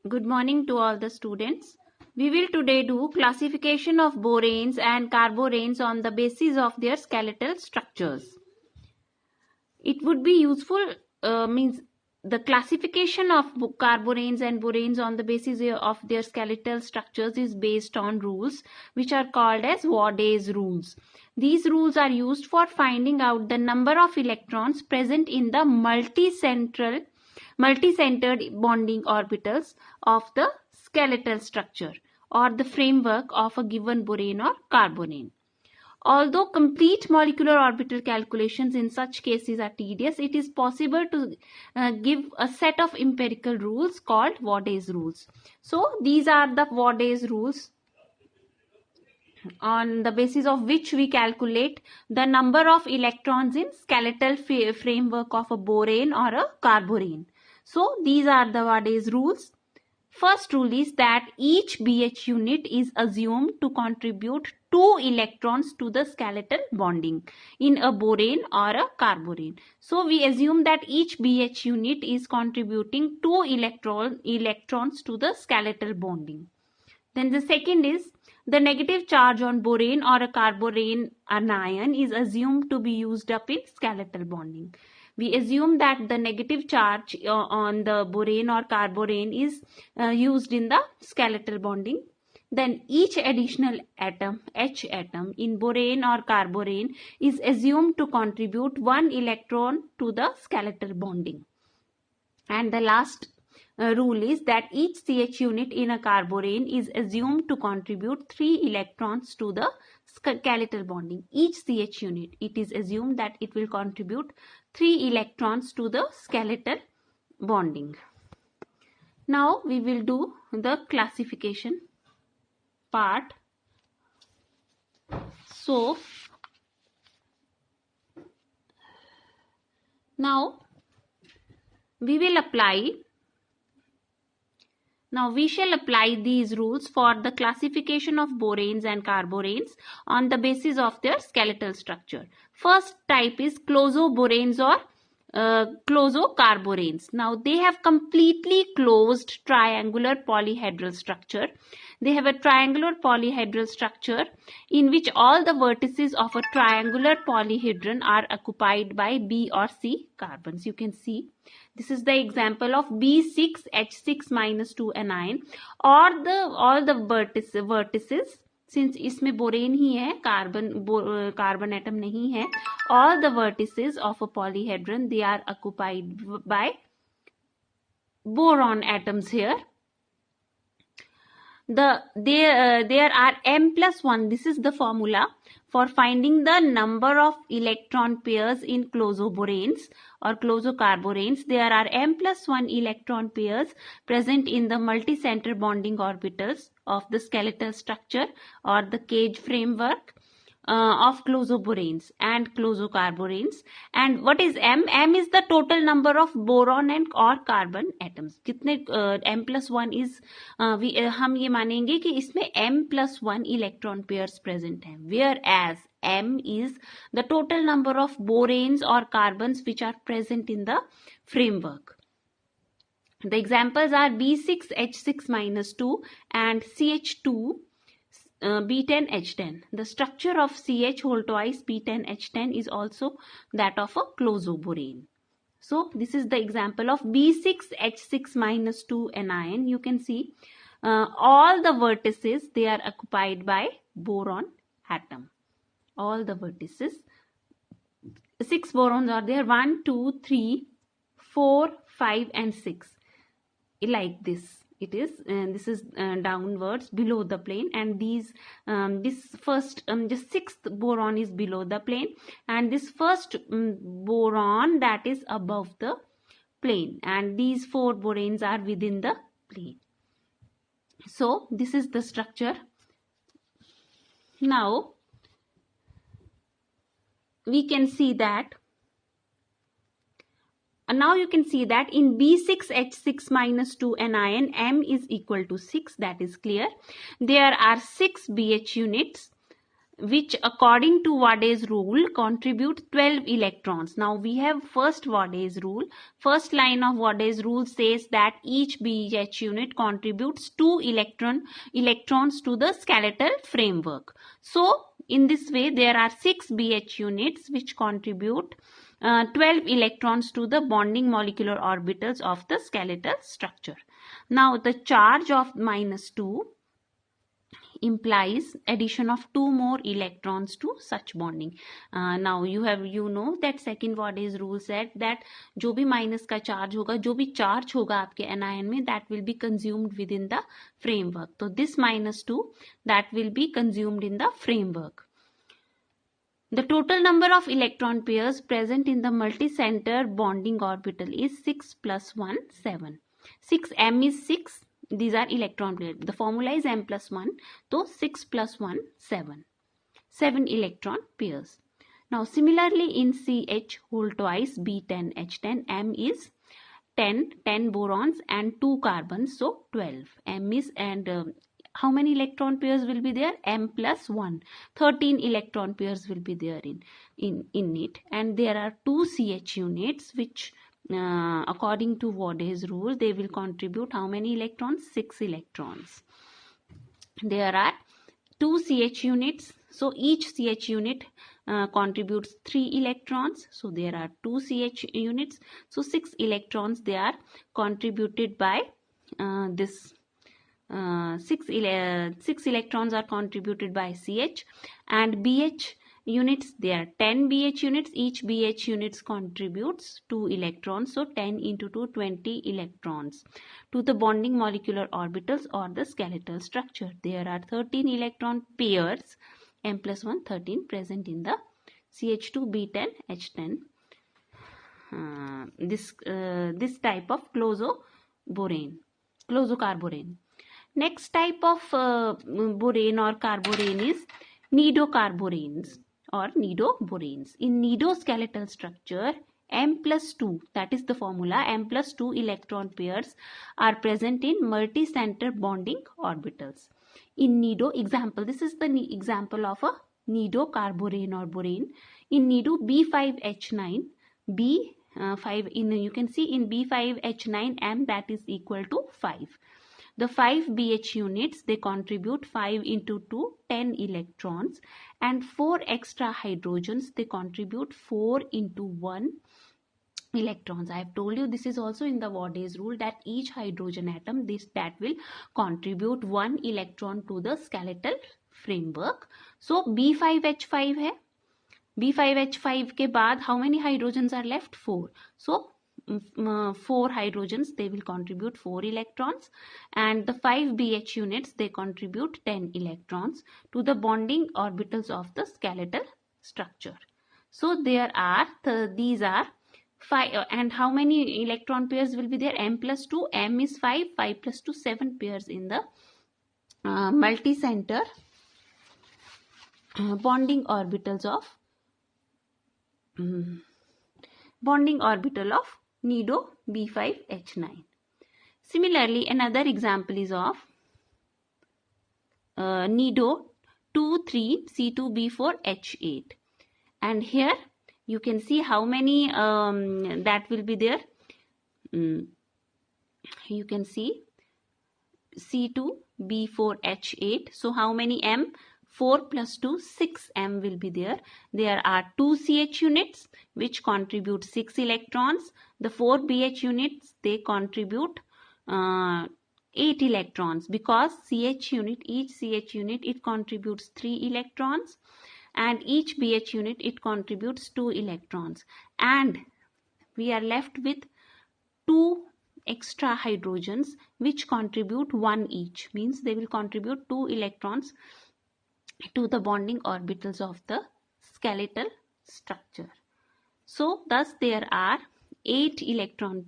Good morning to all the students. We will today do classification of boranes and carboranes on the basis of their skeletal structures. It would be useful means the classification of carboranes and boranes on the basis of their skeletal structures is based on rules which are called as Waday's rules. These rules are used for finding out the number of electrons present in the multi-centered bonding orbitals of the skeletal structure or the framework of a given borane or carbonane. Although complete molecular orbital calculations in such cases are tedious, it is possible to give a set of empirical rules called Waday's rules. So these are the Waday's rules on the basis of which we calculate the number of electrons in skeletal framework of a borane or a carborane. So these are the Waday's rules. First rule is that each BH unit is assumed to contribute 2 electrons to the skeletal bonding in a borane or a carborane. So we assume that each BH unit is contributing 2 electrons to the skeletal bonding. Then the second is the negative charge on borane or a carborane anion is assumed to be used up in skeletal bonding. We assume that the negative charge on the borane or carborane is used in the skeletal bonding. Then each additional atom, H atom, in borane or carborane is assumed to contribute 1 electron to the skeletal bonding. And the last rule is that each CH unit in a carborane is assumed to contribute 3 electrons to the skeletal bonding. Each CH unit, it is assumed that it will contribute 3 electrons to the skeletal bonding. Now we will do the classification part. So now we shall apply these rules for the classification of boranes and carboranes on the basis of their skeletal structure. First type is closoboranes or closocarboranes. Now they have completely closed triangular polyhedral structure. They have a triangular polyhedral structure in which all the vertices of a triangular polyhedron are occupied by B or C carbons. You can see this is the example of B6H6-2 anion or all the vertices. Since इसमें borane ही है, carbon atom नहीं है, all the vertices of a polyhedron, they are occupied by boron atoms here. There are m+1. This is the formula for finding the number of electron pairs in closoboranes or closocarboranes. There are m+1 electron pairs present in the multi-center bonding orbitals of the skeletal structure or the cage framework of closoboranes and closocarboranes. And what is m? M is the total number of boron and or carbon atoms. कितने m+1 is हम ये मानेंगे कि इसमें m+1 electron pairs present हैं, whereas m is the total number of boranes or carbons which are present in the framework. The examples are B6H6-2 and CH2 B10H10. The structure of CH whole twice B10H10 is also that of a closoborane. So this is the example of B6H6-2 anion. You can see all the vertices, they are occupied by boron atom. All the vertices. 6 borons are there. 1, 2, 3, 4, 5 and 6. Like this. It is, this is downwards below the plane, and these this first the 6th boron is below the plane, and this first boron that is above the plane, and these 4 boranes are within the plane. So this is the structure. Now we can see that. Now you can see that in B6H6-2 anion, M is equal to 6. That is clear. There are 6 BH units which according to Wadde's rule contribute 12 electrons. Now we have first Wadde's rule. First line of Wadde's rule says that each BH unit contributes 2 electrons to the skeletal framework. So in this way there are 6 BH units which contribute 12 electrons to the bonding molecular orbitals of the skeletal structure. Now the charge of -2 implies addition of 2 more electrons to such bonding. Now you know that second Wadde's rule said that जो भी minus का charge होगा, जो भी charge होगा आपके anion में, that will be consumed within the framework. So this -2 that will be consumed in the framework. The total number of electron pairs present in the multi-center bonding orbital is 6 plus 1, 7. 6 m is 6. These are electron pairs. The formula is m plus 1. So 6 plus 1, 7. 7 electron pairs. Now similarly in CH whole twice B10 H10, m is 10 borons and 2 carbons, so 12. M is, and how many electron pairs will be there? M plus 1. 13 electron pairs will be there in it. And there are 2 CH units which according to Wadde's rule, they will contribute how many electrons? 6 electrons. There are 2 CH units. So each CH unit contributes 3 electrons. So there are 2 CH units. So 6 electrons they are contributed by this. 6 electrons are contributed by CH, and BH units, there are 10 BH units. Each BH units contributes 2 electrons, so 10 into 2, 20 electrons to the bonding molecular orbitals or the skeletal structure. There are 13 electron pairs, m plus 1, 13 present in the CH2 B10 H10. This type of closocarborane. Next type of borane or carborane is nidocarboranes or nidoboranes. In nidoskeletal structure, m plus 2, that is the formula, m plus 2 electron pairs are present in multi-center bonding orbitals. In nido, example, this is the example of a nidocarborane or borane. In nido B5H9, you can see in B5H9 m, that is equal to 5. The 5 BH units, they contribute 5 into 2, 10 electrons, and 4 extra hydrogens, they contribute 4 into 1 electrons. I have told you this is also in the Wadde's rule that each hydrogen atom that will contribute 1 electron to the skeletal framework. So B5H5 है. B5H5 के बाद how many hydrogens are left? 4. So 4 hydrogens, they will contribute 4 electrons, and the 5 BH units, they contribute 10 electrons to the bonding orbitals of the skeletal structure. So there are these are 5, and how many electron pairs will be there? M plus 2, m is 5, 5 plus 2, 7 pairs in the multi-center bonding orbitals of nido B5H9. Similarly, another example is of nido 2,3C2B4H8, and here you can see how many that will be there. You can see C2B4H8. So how many m? 4 plus 2, 6 m will be there. There are 2 CH units which contribute 6 electrons. The 4 BH units, they contribute 8 electrons, because each CH unit, it contributes 3 electrons, and each BH unit, it contributes 2 electrons. And we are left with 2 extra hydrogens which contribute 1 each. Means they will contribute 2 electrons to the bonding orbitals of the skeletal structure. So thus there are 8 electron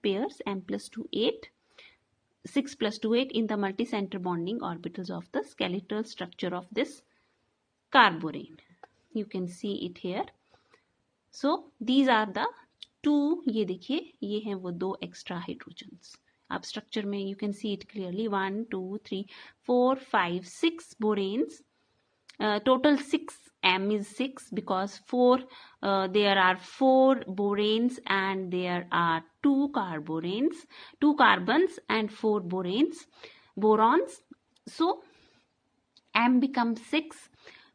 pairs, m plus 2 8, 6 plus 2 8 in the multi-center bonding orbitals of the skeletal structure of this carborane. You can see it here. So these are the 2, ये देखिए ये हैं वो 2 extra hydrogens. आप structure में you can see it clearly, 1 2 3 4 5 6 boranes total 6. M is 6 because 4, there are 4 boranes and there are 2 carbons and 4 borons. So M becomes 6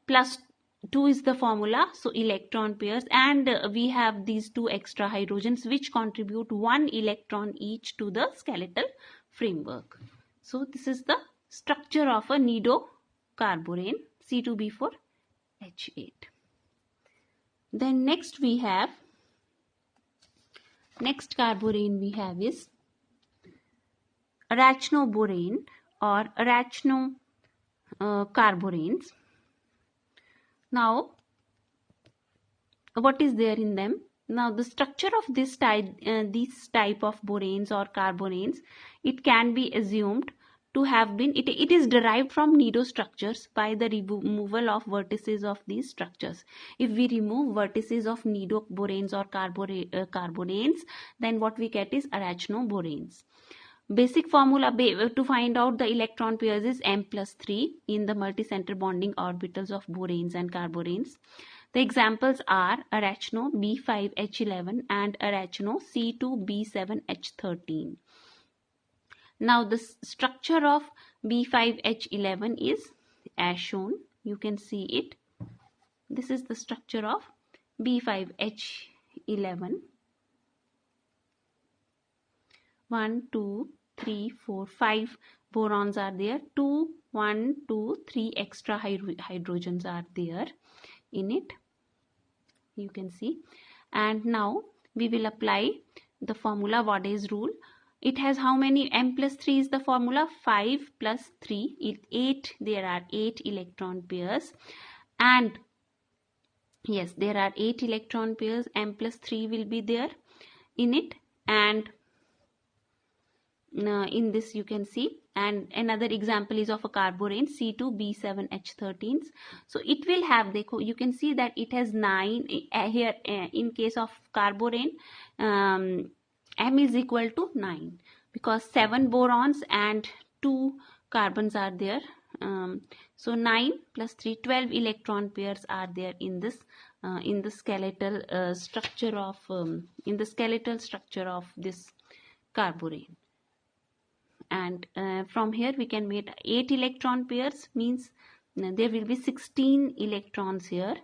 plus 2 is the formula, so electron pairs, and we have these 2 extra hydrogens which contribute 1 electron each to the skeletal framework. So this is the structure of a nidocarborane, C2B4H8. Then next carborane we have is arachnoborane or arachnocarboranes. Now, what is there in them? Now, the structure of this type of boranes or carbonanes, it can be assumed to have been, it is derived from nido structures by the removal of vertices of these structures. If we remove vertices of nido boranes or carbonanes, then what we get is arachnoboranes. Basic formula to find out the electron pairs is M+3 in the multicenter bonding orbitals of boranes and carbonanes. The examples are arachno B5H11 and arachno C2B7H13. Now the structure of B5H11 is as shown. You can see it. This is the structure of B5H11. 1, 2, 3, 4, 5 borons are there. 2, 1, 2, 3 extra hydrogens are there in it. You can see. And now we will apply the formula Wadde's rule. It has how many? M+3 is the formula. 5 plus 3 is 8. There are 8 electron pairs. And yes, there are 8 electron pairs. M+3 will be there in it. And in this you can see, and another example is of a carborane C2B7H13. So it will have, you can see that it has 9 here. In case of carborane, M is equal to 9 because 7 borons and 2 carbons are there. So 9 plus 3, 12 electron pairs are there in this in the skeletal structure of this carborane. And from here we can make 8 electron pairs, means there will be 16 electrons here.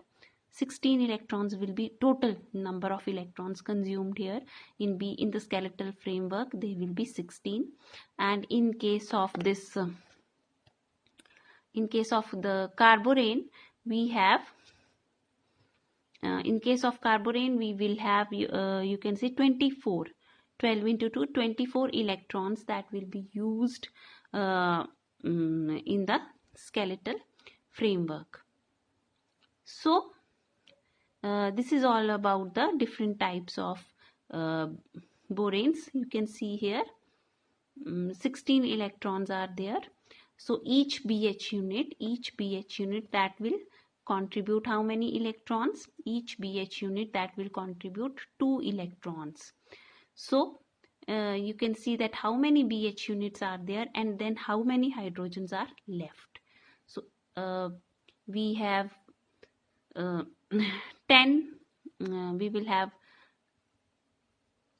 16 electrons will be total number of electrons consumed here in the skeletal framework. They will be 16. And in case of this in case of the carborane, we have in case of carborane we will have you can see 24. 12 into 2, 24 electrons that will be used in the skeletal framework. So this is all about the different types of boranes. You can see here 16 electrons are there. So each BH unit that will contribute how many electrons? Each BH unit that will contribute 2 electrons. So you can see that how many BH units are there and then how many hydrogens are left. So we have 10. We will have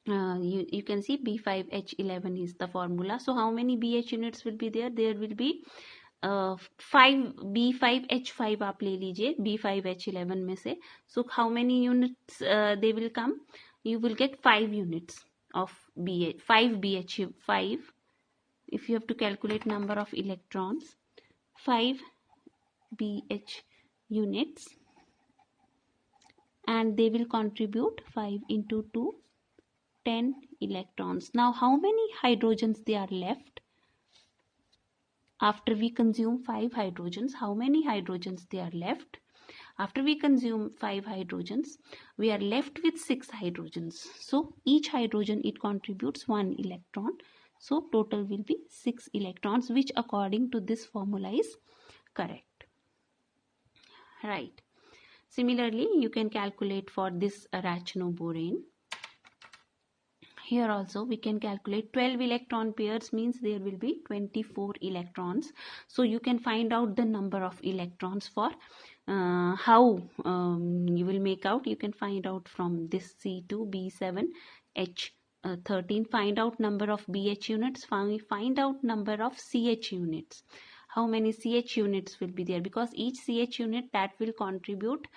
you can see B5H11 is the formula. So how many BH units will be there? There will be 5 B5H5 आप ले लीजिए B5H11 में से. So how many units they will come? You will get 5 units of BH, 5 BH5. If you have to calculate number of electrons, 5 BH units, and they will contribute 5 into 2, 10 electrons. Now how many hydrogens they are left? After we consume 5 hydrogens, how many hydrogens they are left? After we consume 5 hydrogens, we are left with 6 hydrogens. So each hydrogen, it contributes 1 electron. So total will be 6 electrons, which according to this formula is correct. Right. Similarly, you can calculate for this arachnoborane. Here also we can calculate 12 electron pairs means there will be 24 electrons. So you can find out the number of electrons for how you will make out. You can find out from this C2, B7, H13. Find out number of BH units. Find out number of CH units. How many CH units will be there, because each CH unit that will contribute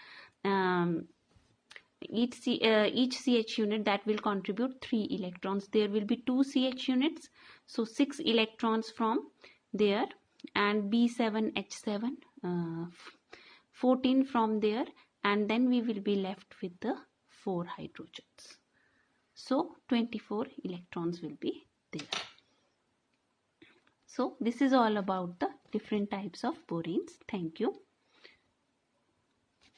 each CH unit that will contribute 3 electrons. There will be 2 CH units, so 6 electrons from there, and B7H7 14 from there, and then we will be left with the 4 hydrogens. So 24 electrons will be there. So this is all about the different types of boranes. Thank you.